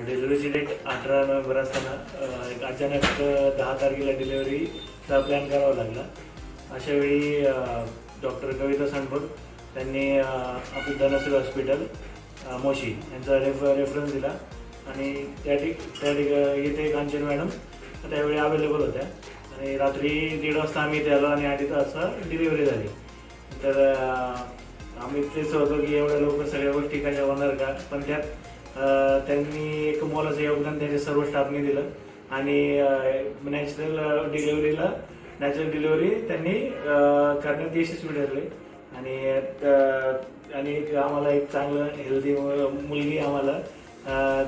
डिलिव्हरीची date 18 November असताना एक अचानक 10 तारखेला डिलिव्हरीचा प्लॅन करावा लागला. अशावेळी डॉक्टर कविता सांडभट त्यांनी आपलं धनश्री हॉस्पिटल मोशी यांचा रेफरन्स दिला आणि इथे कांचन मॅडम त्यावेळी अवेलेबल होत्या आणि रात्री 1:30 वाजता आम्ही इथे आलो आणि 2:30 वाजता डिलिव्हरी झाली. तर आम्ही तेच होतो की एवढ्या लवकर सगळ्या गोष्टी कशा होणार का, पण त्यात त्यांनी एक मोलाचं योगदान त्यांच्या सर्व स्टाफने दिलं आणि नॅचरल डिलिव्हरी त्यांनी करण्यात यशस्वी ठरले आणि आम्हाला एक चांगलं हेल्दी मुलगी आम्हाला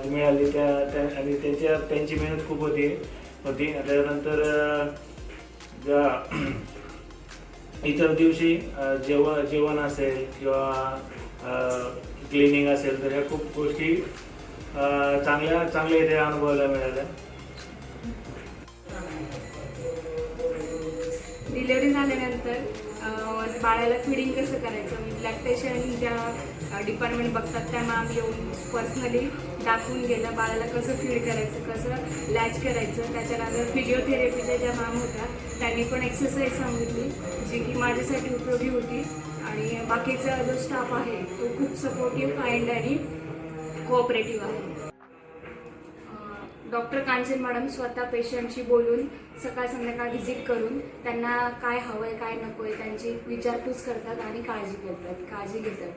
मिळाली. आणि त्यांची मेहनत खूप होती. त्यानंतर इतर दिवशी जेवण असेल किंवा क्लिनिंग असेल तर ह्या खूप गोष्टी चांगल्या इथे अनुभवायला मिळाल्या. डिलिव्हरी झाल्यानंतर बाळाला फिडिंग कसं करायचं, लॅक्टेशन ज्या डिपार्टमेंट बघतात त्यांना आम्ही येऊन पर्सनली दाखवून गेलं. बाळाला कसं फीड करायचं, कसं लॅच करायचं. त्याच्यानंतर फिजिओथेरपीच्या ज्या मॅम होत्या त्यांनी पण एक्सरसाइज सांगितली जी की माझ्यासाठी उपयोगी होती. आणि बाकीचा जो स्टाफ आहे तो खूप सपोर्टिव्ह, काइंड आणि कोऑपरेटिव्ह आहे. डॉक्टर कांचन मॅडम स्वतः पेशंटशी बोलून सकाळ संध्याकाळ व्हिजिट करून त्यांना काय हवं आहे काय नको आहे त्यांची विचारपूस करतात आणि काळजी घेतात.